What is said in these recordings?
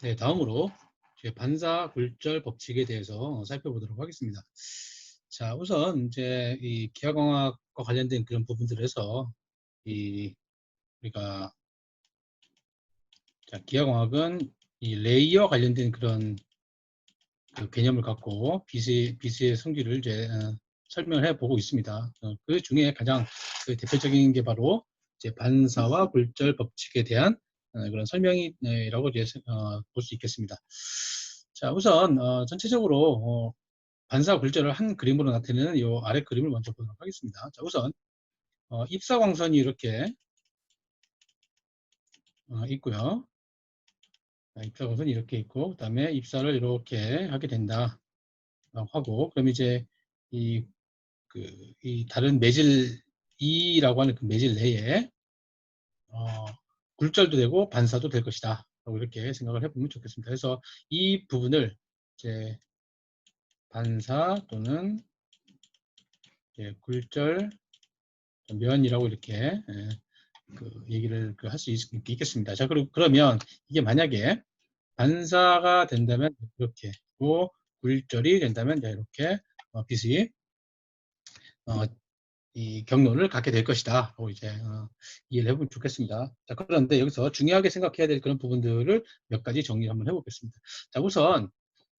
네, 다음으로 이제 반사 굴절 법칙에 대해서 살펴보도록 하겠습니다. 자, 우선 이제 이 기하공학과 관련된 그런 부분들에서 이 우리가 기하공학은 이 레이어 관련된 그런 그 개념을 갖고 비스의 성질을 이제 설명을 해보고 있습니다. 그 중에 가장 그 대표적인 게 바로 이제 반사와 굴절 법칙에 대한 그런 설명이라고 이제 볼 수 있겠습니다. 자, 우선 전체적으로 반사 굴절을 한 그림으로 나타내는 이 아래 그림을 먼저 보도록 하겠습니다. 자, 우선 입사광선이 이렇게 있고요. 입사광선이 이렇게 있고, 그다음에 입사를 이렇게 하게 된다 하고, 그럼 이제 이 이 다른 매질 E라고 하는 그 매질 내에 굴절도 되고 반사도 될 것이다. 라고 이렇게 생각을 해보면 좋겠습니다. 그래서 이 부분을 이제 반사 또는 굴절 면이라고 이렇게 그 얘기를 할 수 있겠습니다. 자, 그러면 이게 만약에 반사가 된다면 이렇게, 또 굴절이 된다면 이렇게 빛이 이 경로를 갖게 될 것이다. 라고 이제 이해를 해보면 좋겠습니다. 자, 그런데 여기서 중요하게 생각해야 될 그런 부분들을 몇 가지 정리를 한번 해보겠습니다. 자, 우선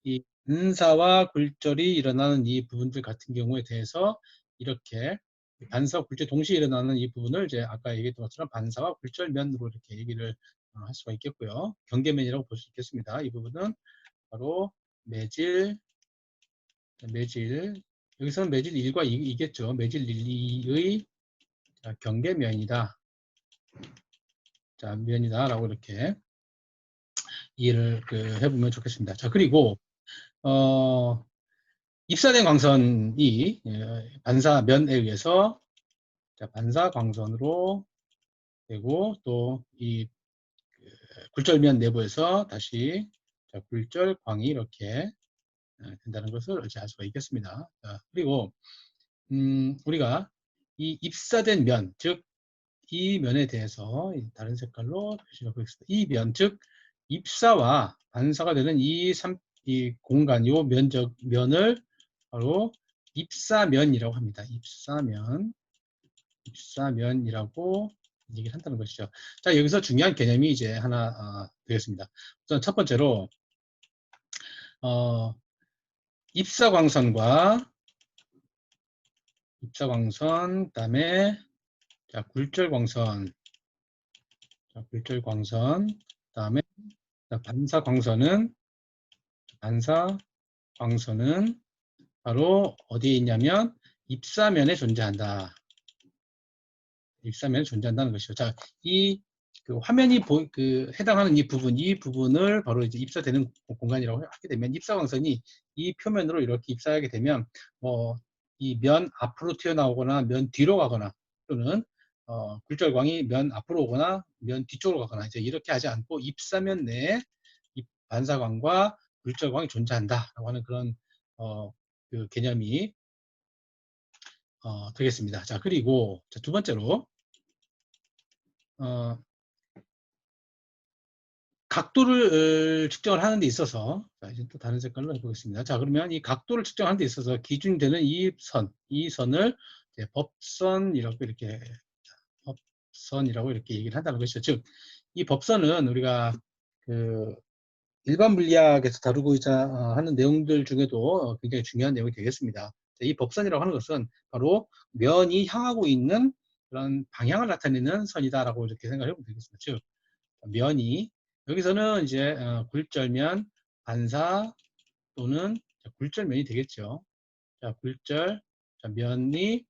이 반사와 굴절이 일어나는 이 부분들 같은 경우에 대해서 이렇게 반사와 굴절 동시에 일어나는 이 부분을 이제 아까 얘기했던 것처럼 반사와 굴절면으로 이렇게 얘기를 할 수가 있겠고요. 경계면이라고 볼 수 있겠습니다. 이 부분은 바로 매질, 여기서는 매질 1과 2겠죠. 매질 1, 2의 경계면이다. 자, 면이다라고 이렇게 이해를 해보면 좋겠습니다. 자, 그리고 입사된 광선이 반사면에 의해서 반사 광선으로 되고, 또 이 굴절면 내부에서 다시 굴절광이 이렇게 된다는 것을 알 수가 있겠습니다. 자, 그리고 우리가 이 입사된 면, 즉 이 면에 대해서 다른 색깔로 표시를 하고 있습니다. 이 면, 즉 입사와 반사가 되는 이 공간, 요 면을 바로 입사면이라고 합니다. 입사면이라고 얘기를 한다는 것이죠. 자, 여기서 중요한 개념이 이제 하나 되겠습니다. 우선 첫 번째로 입사광선, 그다음에 굴절광선, 그다음에 반사광선은 바로 어디에 있냐면 입사면에 존재한다. 입사면에 존재한다는 것이죠. 자, 이 화면이 해당하는 이 부분을 바로 이제 입사되는 공간이라고 하게 되면, 입사광선이 이 표면으로 이렇게 입사하게 되면 이 면 앞으로 튀어나오거나 면 뒤로 가거나, 또는 굴절광이 면 앞으로 오거나 면 뒤쪽으로 가거나, 이제 이렇게 하지 않고 입사면 내에 반사광과 굴절광이 존재한다라고 하는 그런 그 개념이 되겠습니다. 자, 그리고 두 번째로 각도를 측정을 하는 데 있어서, 자, 이제 또 다른 색깔로 해보겠습니다. 자, 그러면 이 각도를 측정하는 데 있어서 기준이 되는 이 선을 이제 법선이라고 이렇게 얘기를 한다는 것이죠. 즉, 이 법선은 우리가 그 일반 물리학에서 다루고자 하는 내용들 중에도 굉장히 중요한 내용이 되겠습니다. 자, 이 법선이라고 하는 것은 바로 면이 향하고 있는 그런 방향을 나타내는 선이다라고 이렇게 생각을 해보면 되겠습니다. 즉, 면이 여기서는 이제 굴절면, 반사 또는 굴절면이 되겠죠. 자, 면이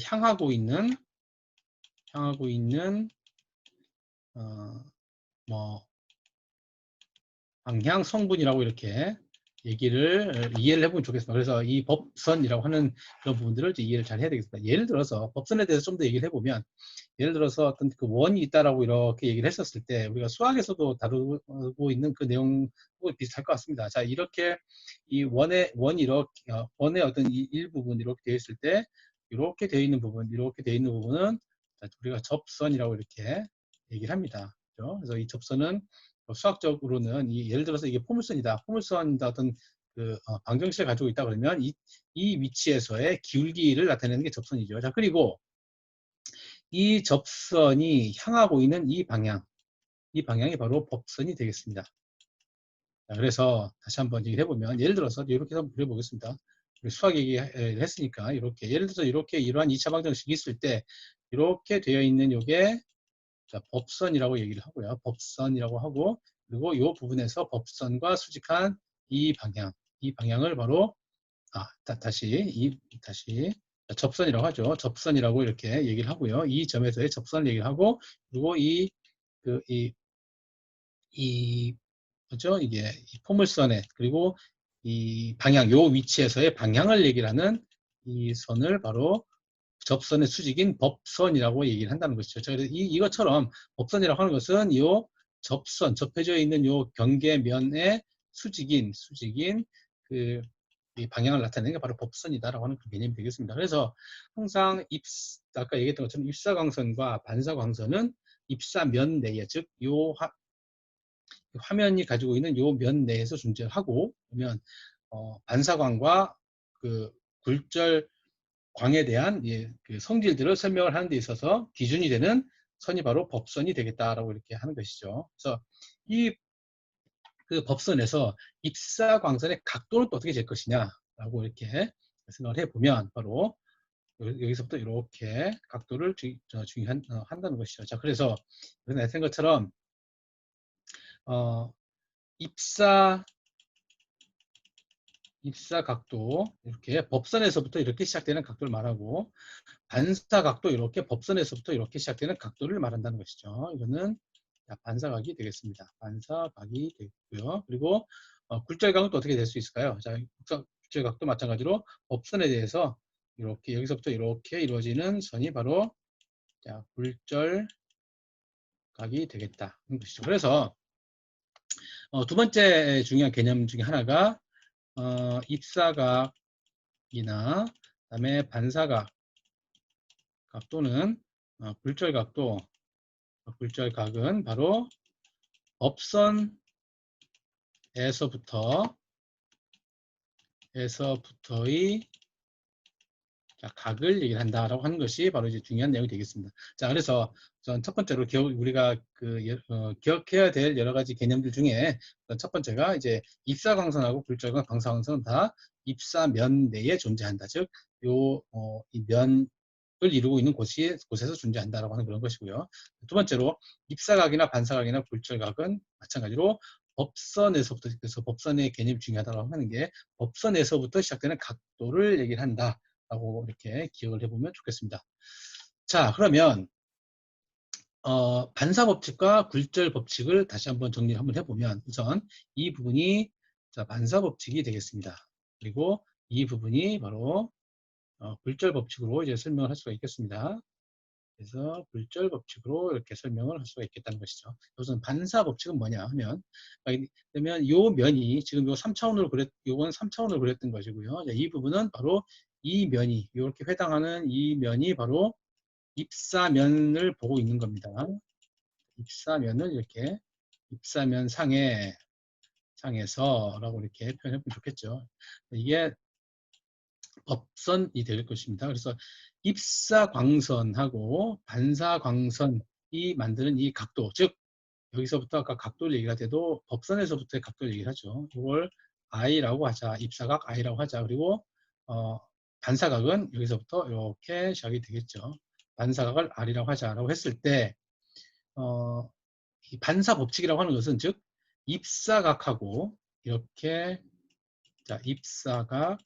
향하고 있는 뭐 방향 성분이라고 이렇게 이해를 해보면 좋겠습니다. 그래서 이 법선이라고 하는 그런 부분들을 이해를 잘 해야 되겠습니다. 예를 들어서 법선에 대해서 좀 더 얘기를 해보면, 예를 들어서 어떤 그 원이 있다라고 이렇게 얘기를 했었을 때, 우리가 수학에서도 다루고 있는 그 내용과 비슷할 것 같습니다. 자, 이렇게 이 원의 어떤 이 일부분 이렇게 되어 있을 때, 이렇게 되어 있는 부분은 우리가 접선이라고 이렇게 얘기를 합니다. 그렇죠? 그래서 이 접선은 수학적으로는 예를 들어서 이게 포물선이다. 포물선이다 어떤 방정식을 가지고 있다 그러면 이 위치에서의 기울기를 나타내는 게 접선이죠. 자, 그리고 이 접선이 향하고 있는 이 방향이 바로 법선이 되겠습니다. 자, 그래서 다시 한번 얘기를 해보면 예를 들어서 이렇게 한번 그려보겠습니다. 수학 얘기를 했으니까 이렇게 예를 들어서 이렇게 이러한 2차 방정식이 있을 때 이렇게 되어 있는 요게 자, 법선이라고 얘기를 하고요. 법선이라고 하고 그리고 이 부분에서 법선과 수직한 이 방향을 바로 다시 접선이라고 하죠. 접선이라고 이렇게 얘기를 하고요. 이 점에서의 접선을 얘기를 하고 그리고 그죠? 이게 이 포물선에 그리고 이 방향 요 위치에서의 방향을 얘기를 하는 이 선을 바로 접선의 수직인 법선이라고 얘기를 한다는 것이죠. 그래서 이것처럼 법선이라고 하는 것은 요 접혀져 있는 요 경계면의 수직인 이 방향을 나타내는 게 바로 법선이다라고 하는 그 개념이 되겠습니다. 그래서 항상 아까 얘기했던 것처럼 입사광선과 반사광선은 입사면 내에 즉요 화면이 가지고 있는 요 면 내에서 존재하고 그러면 반사광과 그 굴절광에 대한 그 성질들을 설명을 하는 데 있어서 기준이 되는 선이 바로 법선이 되겠다라고 이렇게 하는 것이죠. 그래서 이 그 법선에서 입사광선의 각도는 또 어떻게 될 것이냐라고 이렇게 생각을 해보면 바로 여기서부터 이렇게 각도를 한다는 것이죠. 자, 그래서 여기 나타낸 것처럼 입사 각도 이렇게 법선에서부터 이렇게 시작되는 각도를 말하고 반사 각도 이렇게 법선에서부터 이렇게 시작되는 각도를 말한다는 것이죠. 이거는 반사각이 되겠습니다. 반사각이 되고요. 그리고 굴절각은 또 어떻게 될 수 있을까요? 자, 굴절각도 마찬가지로 법선에 대해서 이렇게 여기서부터 이렇게 이루어지는 선이 바로 굴절각이 되겠다는 것이죠. 그래서 두 번째 중요한 개념 중에 하나가 입사각이나 그다음에 반사각 또는 굴절각은 바로 법선에서부터의 각을 얘기를 한다라고 하는 것이 바로 이제 중요한 내용이 되겠습니다. 자, 그래서 우선 첫 번째로 우리가 기억해야 될 여러 가지 개념들 중에 첫 번째가 이제 입사광선하고 굴절광, 방사광선은 다 입사면 내에 존재한다. 즉, 이 면을 이루고 있는 곳에서 존재한다라고 하는 그런 것이고요. 두 번째로 입사각이나 반사각이나 굴절각은 마찬가지로 법선에서부터 그래서 법선의 개념이 중요하다고 하는 게 법선에서부터 시작되는 각도를 얘기를 한다. 라고 이렇게 기억을 해보면 좋겠습니다. 자, 그러면 반사 법칙과 굴절 법칙을 다시 한번 정리를 한번 해보면 우선 이 부분이 반사 법칙이 되겠습니다. 그리고 이 부분이 바로 굴절 법칙으로 이제 설명을 할 수가 있겠습니다. 그래서 굴절 법칙으로 이렇게 설명을 할 수가 있겠다는 것이죠. 우선 반사 법칙은 뭐냐 하면 그러면 요 면이 지금 요 3차원으로 요건 3차원으로 그렸던 것이고요. 이 부분은 바로 이 면이 이렇게 해당하는 이 면이 바로 입사면을 보고 있는 겁니다. 입사면을 이렇게 입사면 상에서라고 이렇게 표현해 보면 좋겠죠. 이게 법선이 될 것입니다. 그래서 입사광선하고 반사광선이 만드는 이 각도, 즉 여기서부터 아까 각도를 얘기할 때도 법선에서부터의 각도를 얘기를 하죠. 이걸 I라고 하자, 입사각 I라고 하자. 그리고 반사각은 여기서부터 이렇게 시작이 되겠죠. 반사각을 R이라고 하자라고 했을 때 이 반사 법칙이라고 하는 것은 즉 입사각하고 이렇게 입사각하고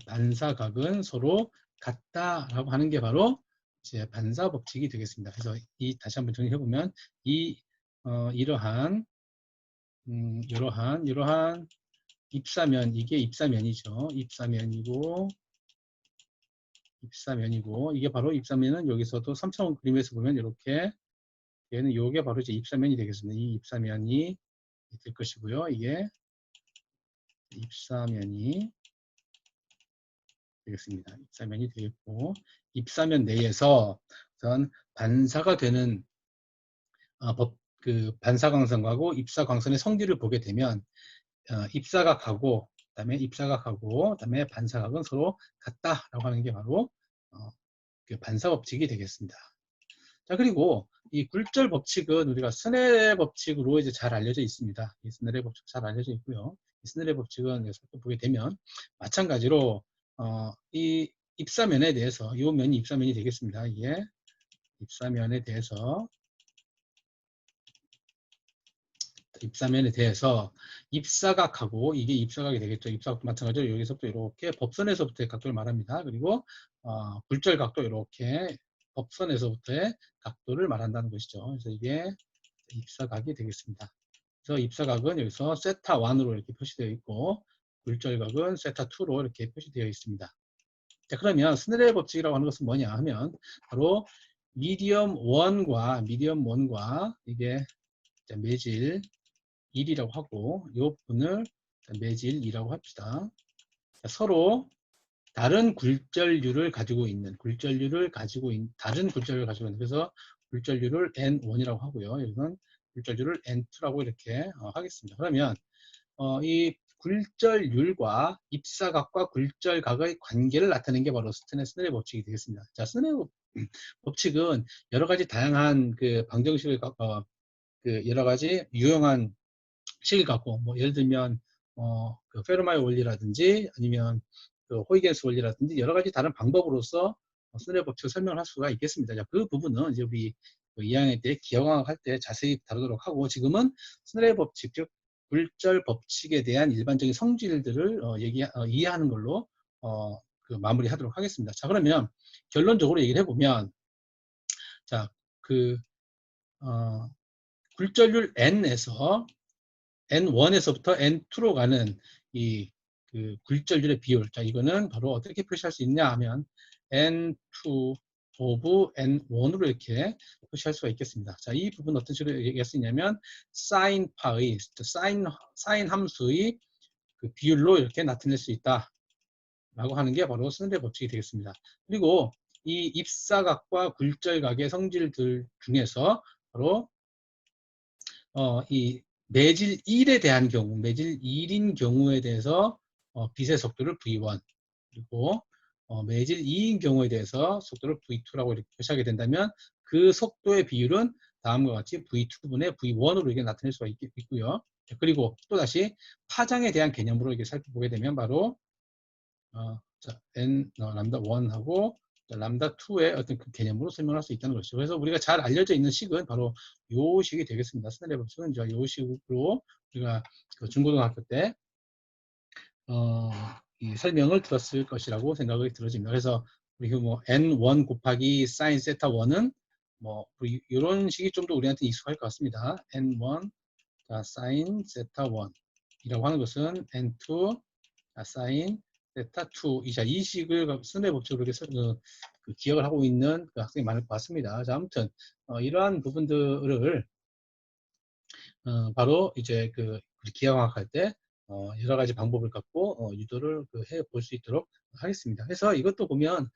반사각은 서로 같다라고 하는 게 바로 이제 반사 법칙이 되겠습니다. 그래서 다시 한번 정리해 보면 이러한 입사면 이게 입사면이죠. 입사면이고 이게 바로 입사면은 여기서도 3차원 그림에서 보면 이렇게 얘는 요게 바로 이제 입사면이 되겠습니다. 이 입사면이 될 것이고요. 이게 입사면이 되겠습니다. 입사면이 되겠고 입사면 내에서 우선 반사가 되는 그 반사광선하고 입사광선의 성질을 보게 되면 입사각하고 그다음에 입사각하고 그다음에 반사각은 서로 같다라고 하는 게 바로 그 반사 법칙이 되겠습니다. 자, 그리고 이 굴절 법칙은 우리가 스넬의 법칙으로 이제 잘 알려져 있습니다. 이 스넬의 법칙 잘 알려져 있고요. 이 스넬의 법칙은 살펴보게 되면 마찬가지로 이 입사면에 대해서 이 면이 입사면이 되겠습니다. 이게 입사면에 대해서 입사각하고 이게 입사각이 되겠죠. 입사각도 마찬가지로 여기서부터 이렇게 법선에서부터의 각도를 말합니다. 그리고 굴절 각도 이렇게 법선에서부터의 각도를 말한다는 것이죠. 그래서 이게 입사각이 되겠습니다. 그래서 입사각은 여기서 세타 1으로 이렇게 표시되어 있고 굴절각은 세타 2로 이렇게 표시되어 있습니다. 자, 그러면 스넬의 법칙이라고 하는 것은 뭐냐 하면 바로 미디엄 1과 이게 매질 1이라고 하고 이 부분을 매질 2라고 합시다. 자, 서로 다른 굴절률을 가지고 있는 다른 굴절률을 가지고 있는 그래서 굴절률을 N1이라고 하고요. 여기는 굴절률을 N2라고 이렇게 하겠습니다. 그러면 이 굴절률과 입사각과 굴절각의 관계를 나타내는 게 바로 스넬의 법칙이 되겠습니다. 자, 스넬의 법칙은 여러 가지 다양한 그 방정식을 그 여러 가지 유용한 식을 갖고 뭐 예를 들면 그 페르마의 원리라든지 아니면 그 호이겐스 원리라든지 여러 가지 다른 방법으로서 스넬의 법칙을 설명할 수가 있겠습니다. 자, 그 부분은 이제 우리 2학년 때 기하공학 할 때 자세히 다루도록 하고 지금은 스넬의 법칙 즉 굴절 법칙에 대한 일반적인 성질들을 이해하는 걸로 그 마무리하도록 하겠습니다. 자, 그러면 결론적으로 얘기를 해보면 자, 그 굴절률 N에서 N1에서부터 N2로 가는 이 그 굴절률의 비율. 자, 이거는 바로 어떻게 표시할 수 있냐 하면 N2 오브 N1으로 이렇게 표시할 수가 있겠습니다. 자, 이 부분 어떤 식으로 얘기할 수 있냐면 사인파의 사인 함수의 그 비율로 이렇게 나타낼 수 있다. 라고 하는 게 바로 스넬의 법칙이 되겠습니다. 그리고 이 입사각과 굴절각의 성질들 중에서 바로 이 매질 1에 대한 경우, 매질 1인 경우에 대해서 빛의 속도를 V1 그리고 매질 2인 경우에 대해서 속도를 V2라고 이렇게 표시하게 된다면 그 속도의 비율은 다음과 같이 V2분의 V1으로 이렇게 나타낼 수가 있고요. 그리고 또다시 파장에 대한 개념으로 이렇게 살펴보게 되면 바로 n 람다 1하고 람다 2의 어떤 그 개념으로 설명할 수 있다는 것이죠. 그래서 우리가 잘 알려져 있는 식은 바로 요 식이 되겠습니다. 스넬의 법칙은 이제 요 식으로 우리가 그 중고등학교 때 이 설명을 들었을 것이라고 생각이 들어집니다. 그래서 우리 뭐 n1 곱하기 사인 세타 1은 뭐 이런 식이 좀 더 우리한테 익숙할 것 같습니다. n1 사인 세타 1이라고 하는 것은 n2 사인 세타 2 이 식을 스넬 법칙으로 이렇게 그 기억을 하고 있는 그 학생이 많을 것 같습니다. 자, 아무튼 이러한 부분들을 바로 이제 그 기하공학 할 때 여러 가지 방법을 갖고 유도를 해볼 수 있도록 하겠습니다. 그래서 이것도 보면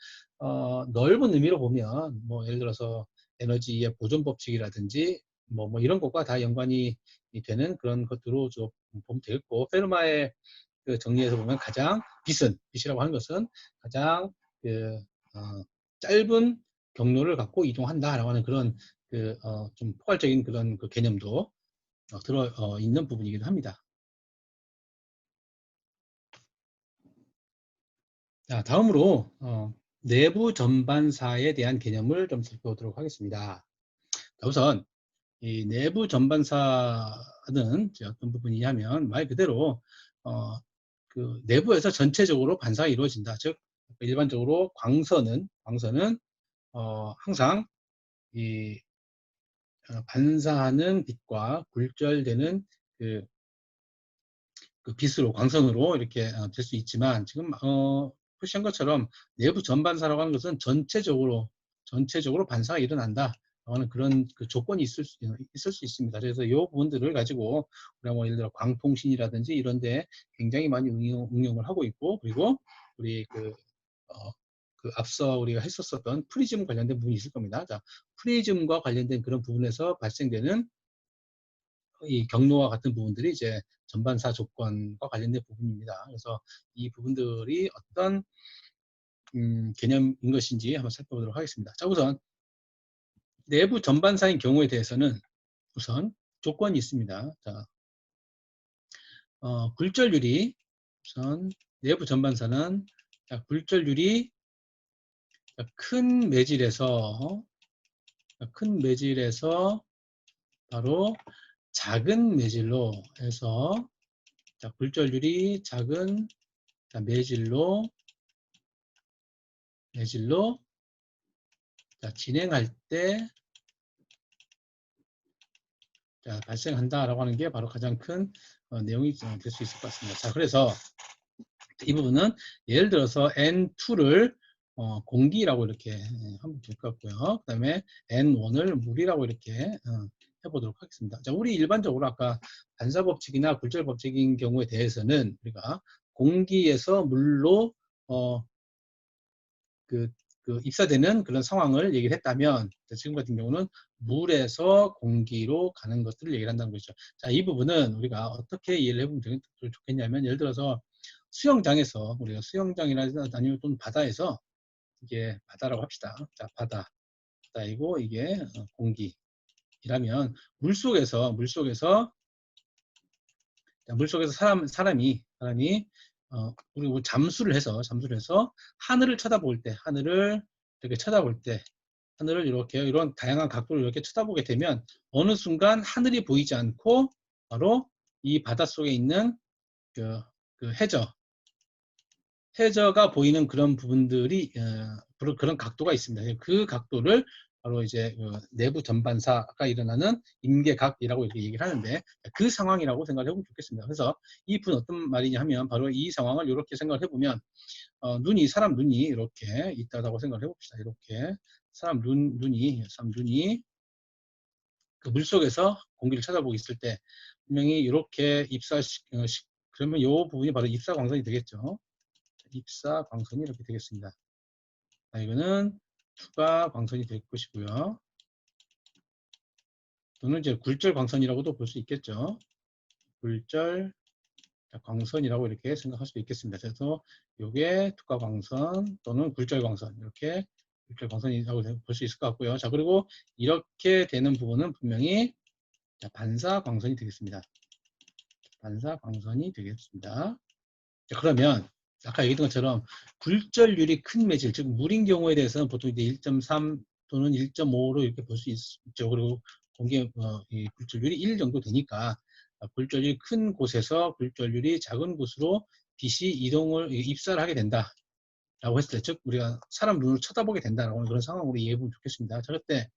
넓은 의미로 보면 뭐 예를 들어서 에너지의 보존 법칙이라든지 뭐 이런 것과 다 연관이 되는 그런 것들로 좀 보면 되겠고 페르마의 그 정리해서 보면 가장 빛이라고 하는 것은 가장 그 짧은 경로를 갖고 이동한다라고 하는 그런 그 좀 포괄적인 그런 그 개념도 들어 있는 부분이기도 합니다. 자, 다음으로 내부 전반사에 대한 개념을 좀 살펴보도록 하겠습니다. 자, 우선 이 내부 전반사는 어떤 부분이냐면 말 그대로 그 내부에서 전체적으로 반사가 이루어진다. 즉 일반적으로 광선은 항상 이 반사하는 빛과 굴절되는 그 빛으로 광선으로 이렇게 될 수 있지만 지금 표시한 것처럼 내부 전반사라고 하는 것은 전체적으로 반사가 일어난다 하는 그런 그 조건이 있을 수 있습니다. 그래서 이 부분들을 가지고 우리가 뭐 예를 들어 광통신이라든지 이런데 굉장히 많이 응용을 하고 있고 그리고 우리 그 그 앞서 우리가 했었던 프리즘 관련된 부분이 있을 겁니다. 자, 프리즘과 관련된 그런 부분에서 발생되는 이 경로와 같은 부분들이 이제 전반사 조건과 관련된 부분입니다. 그래서 이 부분들이 어떤 개념인 것인지 한번 살펴보도록 하겠습니다. 자, 우선 내부 전반사인 경우에 대해서는 우선 조건이 있습니다. 자, 굴절률이 우선 내부 전반사는 굴절률이 큰 매질에서 바로 작은 매질로 해서 굴절률이 작은 매질로 진행할 때 발생한다라고 하는 게 바로 가장 큰 내용이 될 수 있을 것 같습니다. 자, 그래서 이 부분은 예를 들어서 N2를 공기라고 이렇게 하면 될 것 같고요. 그 다음에 N1을 물이라고 이렇게 해보도록 하겠습니다. 자, 우리 일반적으로 아까 반사법칙이나 굴절법칙인 경우에 대해서는 우리가 공기에서 물로 입사되는 그런 상황을 얘기를 했다면 지금 같은 경우는 물에서 공기로 가는 것들을 얘기를 한다는 것이죠. 자, 이 부분은 우리가 어떻게 이해를 해보면 좋겠냐면 예를 들어서 수영장에서 우리가 수영장이나 아니면 또는 바다에서 이게 바다라고 합시다. 자, 바다이고 이게 공기이라면 물속에서 사람이 그리고 잠수를 해서 하늘을 이렇게 쳐다볼 때 하늘을 이렇게 이런 다양한 각도로 이렇게 쳐다보게 되면 어느 순간 하늘이 보이지 않고 바로 이 바닷속에 있는 그 해저가 보이는 그런 부분들이 그런 각도가 있습니다. 그 각도를 바로 이제 내부 전반사가 일어나는 임계각이라고 이렇게 얘기를 하는데 그 상황이라고 생각을 해보면 좋겠습니다. 그래서 이 부분 어떤 말이냐 하면 바로 이 상황을 이렇게 생각을 해보면 사람 눈이 이렇게 있다고 생각을 해봅시다. 이렇게 사람 눈이 그 물속에서 공기를 쳐다보고 있을 때 분명히 이렇게 그러면 이 부분이 바로 입사광선이 되겠죠. 입사광선이 이렇게 되겠습니다. 자, 이거는 투과광선이 될 것이고요. 또는 이제 굴절광선이라고도 볼 수 있겠죠. 굴절광선이라고 이렇게 생각할 수도 있겠습니다. 그래서 이게 투과광선 또는 굴절광선 이렇게 굴절광선이라고 볼 수 있을 것 같고요. 자, 그리고 이렇게 되는 부분은 분명히 반사광선이 되겠습니다. 반사광선이 되겠습니다. 자, 그러면 아까 얘기했던 것처럼 굴절률이 큰 매질, 즉 물인 경우에 대해서는 보통 이제 1.3 또는 1.5로 이렇게 볼 수 있죠. 그리고 이 굴절률이 1 정도 되니까 굴절률이 큰 곳에서 굴절률이 작은 곳으로 빛이 입사를 하게 된다라고 했을 때, 즉 우리가 사람 눈을 쳐다보게 된다라고 하는 그런 상황으로 이해해보면 좋겠습니다. 자, 그때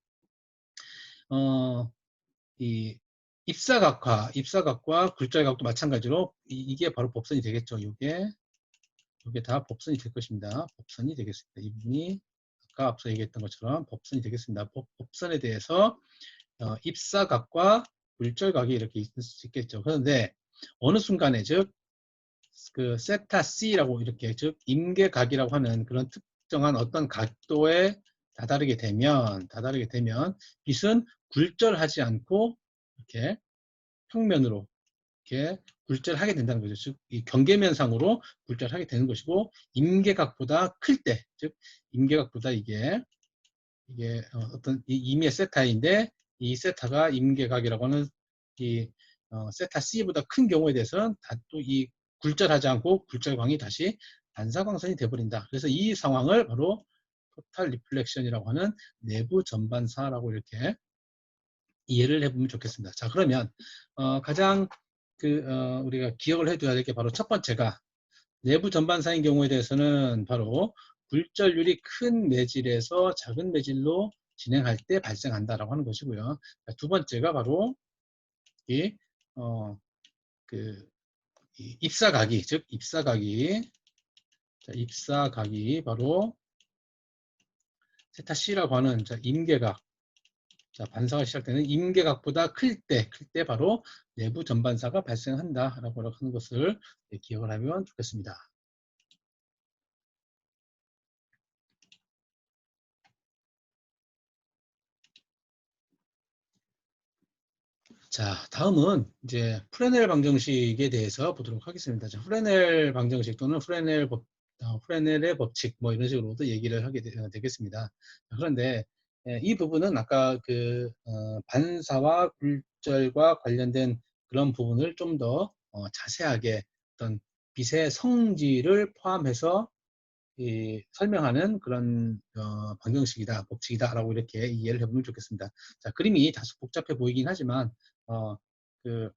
이 입사각과 굴절각도 마찬가지로 이게 바로 법선이 되겠죠. 이게 다 법선이 될 것입니다. 법선이 되겠습니다. 이 부분이 아까 앞서 얘기했던 것처럼 법선이 되겠습니다. 법선에 대해서 입사각과 굴절각이 이렇게 있을 수 있겠죠. 그런데 어느 순간에 즉 그 세타 C라고 이렇게 즉 임계각이라고 하는 그런 특정한 어떤 각도에 다다르게 되면 빛은 굴절하지 않고 이렇게 평면으로 이렇게 굴절하게 된다는 거죠. 즉, 이 경계면상으로 굴절하게 되는 것이고, 임계각보다 클 때, 즉, 임계각보다 이게 어떤 임의 세타인데, 이 세타가 임계각이라고 하는 이 세타 C보다 큰 경우에 대해서는 또 이 굴절하지 않고 굴절광이 다시 반사광선이 되어버린다. 그래서 이 상황을 바로 토탈 리플렉션이라고 하는 내부 전반사라고 이렇게 이해를 해보면 좋겠습니다. 자, 그러면 가장 우리가 기억을 해둬야 될 게 바로 첫 번째가 내부 전반사인 경우에 대해서는 바로 굴절률이 큰 매질에서 작은 매질로 진행할 때 발생한다라고 하는 것이고요. 자, 두 번째가 바로 이 입사각이 즉 입사각이 바로 세타 C라고 하는 임계각 반사가 시작되는 임계각보다 클 때 바로 내부 전반사가 발생한다라고 하는 것을 기억을 하면 좋겠습니다. 자, 다음은 이제 프레넬 방정식에 대해서 보도록 하겠습니다. 자, 프레넬 방정식 또는 프레넬의 법칙 뭐 이런 식으로도 얘기를 하게 되겠습니다. 그런데 이 부분은 아까 반사와 굴절과 관련된 그런 부분을 좀 더 자세하게 어떤 빛의 성질을 포함해서 설명하는 그런 방정식이다, 법칙이다라고 이렇게 이해를 해보면 좋겠습니다. 자, 그림이 다소 복잡해 보이긴 하지만 어, 그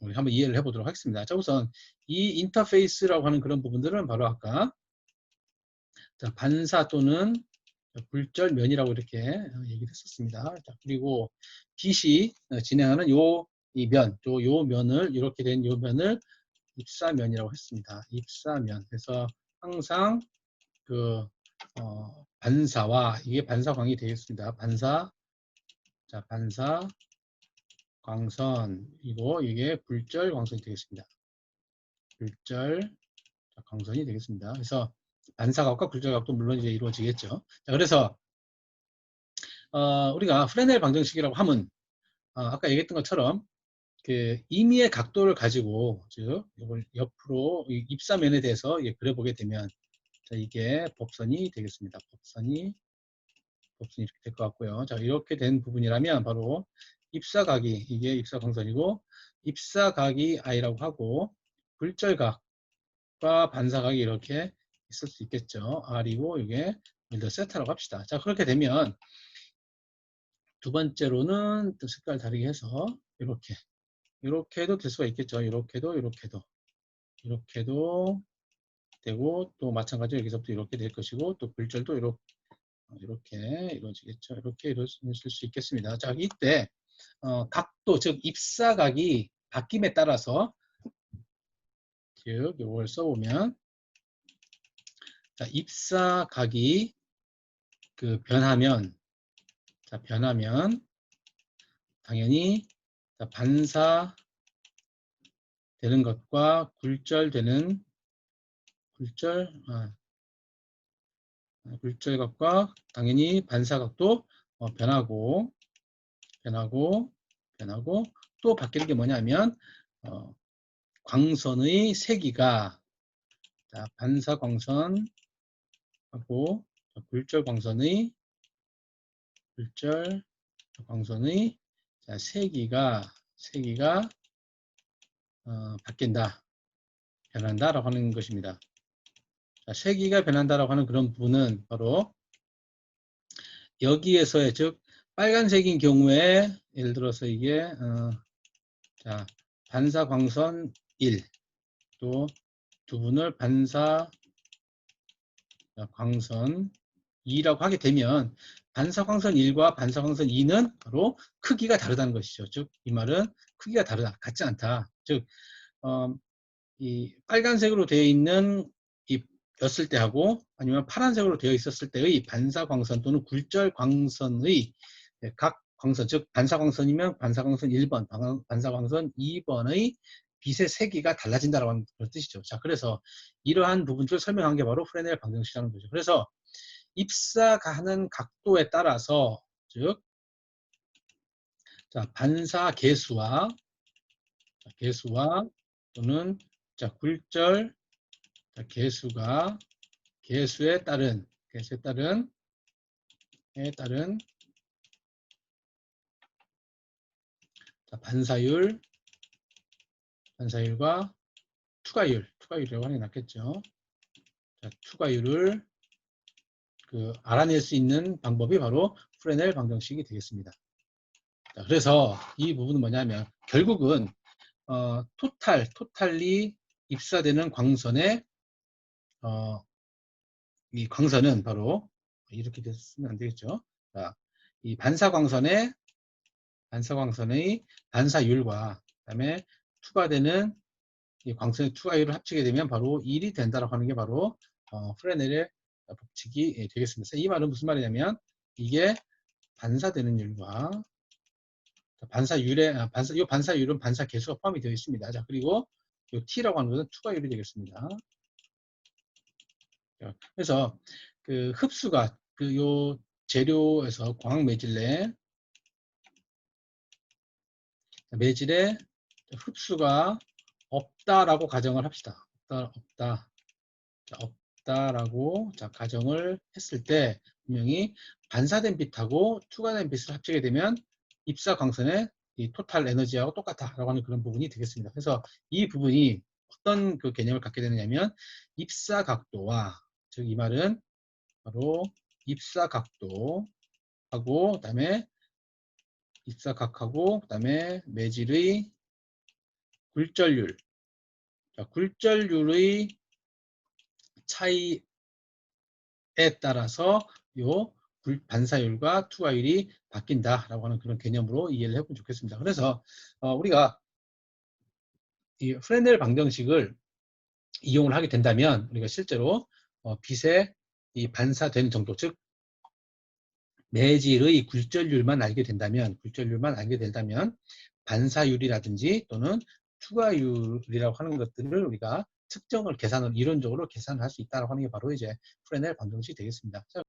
우리 한번 이해를 해보도록 하겠습니다. 자, 우선 이 인터페이스라고 하는 그런 부분들은 바로 아까 자, 반사 또는 굴절면이라고 이렇게 얘기를 했었습니다. 자, 그리고 빛이 진행하는 이 면, 요 면을 이렇게 된 요 면을 입사면이라고 했습니다. 입사면. 그래서 항상 그 반사와 이게 반사광이 되겠습니다. 자, 반사 광선이고 이게 굴절 광선이 되겠습니다. 굴절 광선이 되겠습니다. 그래서 반사각과 굴절각도 물론 이제 이루어지겠죠. 자, 그래서 우리가 프레넬 방정식이라고 하면 아까 얘기했던 것처럼 그 임의의 각도를 가지고 즉 이걸 옆으로 입사면에 대해서 그려보게 되면 자, 이게 법선이 되겠습니다. 법선이 이렇게 될 것 같고요. 자, 이렇게 된 부분이라면 바로 입사각이 이게 입사광선이고 입사각이 I라고 하고 굴절각과 반사각이 이렇게 있을 수 있겠죠. R이고 이게 예를 들어 세타라고 합시다. 자, 그렇게 되면 두 번째로는 또 색깔 다르게 해서 이렇게도 될 수가 있겠죠. 이렇게도 되고 또 마찬가지로 여기서부터 이렇게 될 것이고 또 굴절도 이렇게 이루어지겠죠. 이렇게 이루어질 수 있겠습니다. 자, 이때 각도, 즉 입사각이 바뀜에 따라서 즉 이걸 써보면 자, 입사각이 변하면 당연히 자, 반사되는 것과 굴절각과 당연히 반사각도 변하고 또 바뀌는 게 뭐냐면 광선의 세기가 자, 반사 광선하고 굴절 광선의 자, 세기가 바뀐다, 변한다라고 하는 것입니다. 자, 세기가 변한다라고 하는 그런 부분은 바로 여기에서의 즉 빨간색인 경우에 예를 들어서 이게 자, 반사 광선 1 또 두 분을 반사 광선 2라고 하게 되면 반사광선 1과 반사광선 2는 바로 크기가 다르다는 것이죠. 즉 이 말은 크기가 다르다, 같지 않다. 즉 이 빨간색으로 되어 있는 였을 때하고 아니면 파란색으로 되어 있었을 때의 반사광선 또는 굴절광선의 각 광선, 즉 반사광선이면 반사광선 1번, 반사광선 2번의 빛의 세기가 달라진다라는 그런 뜻이죠. 자, 그래서 이러한 부분들을 설명한 게 바로 프레넬 방정식이라는 거죠. 그래서 입사하는 각도에 따라서 즉 자, 반사 개수와 또는 자, 굴절 자, 개수에 따른 자, 반사율과 투과율이라고 하는 게 낫겠죠. 자, 투과율을 알아낼 수 있는 방법이 바로 프레넬 방정식이 되겠습니다. 자, 그래서 이 부분은 뭐냐면 결국은 토탈리 입사되는 광선의 이 광선은 바로 이렇게 됐으면 안 되겠죠. 자, 이 반사광선의 반사율과 그다음에 투과되는 이 광선의 투과율을 합치게 되면 바로 1이 된다라고 하는 게 바로 프레넬의 법칙이 되겠습니다. 이 말은 무슨 말이냐면 이게 반사되는 율과 이 반사율은 반사 개수가 포함이 되어 있습니다. 자, 그리고 이 t라고 하는 것은 투과율이 되겠습니다. 자, 그래서 흡수가 요 재료에서 광학 매질내 매질의 흡수가 없다라고 가정을 합시다. 없다라고 가정을 했을 때 분명히 반사된 빛하고 투과된 빛을 합치게 되면 입사 광선의 이 토탈 에너지하고 똑같다라고 하는 그런 부분이 되겠습니다. 그래서 이 부분이 어떤 그 개념을 갖게 되느냐면 입사 각도와, 즉 이 말은 바로 입사 각도하고 그다음에 입사각하고 그다음에 매질의 굴절률, 굴절률의 차이에 따라서 요 반사율과 투과율이 바뀐다라고 하는 그런 개념으로 이해를 해보면 좋겠습니다. 그래서 우리가 이 프레넬 방정식을 이용을 하게 된다면 우리가 실제로 빛의 이 반사되는 정도, 즉 매질의 굴절률만 알게 된다면 반사율이라든지 또는 투과율이라고 하는 것들을 우리가 특정을 이론적으로 계산을 할 수 있다고 하는 게 바로 이제 프레넬 방정식이 되겠습니다.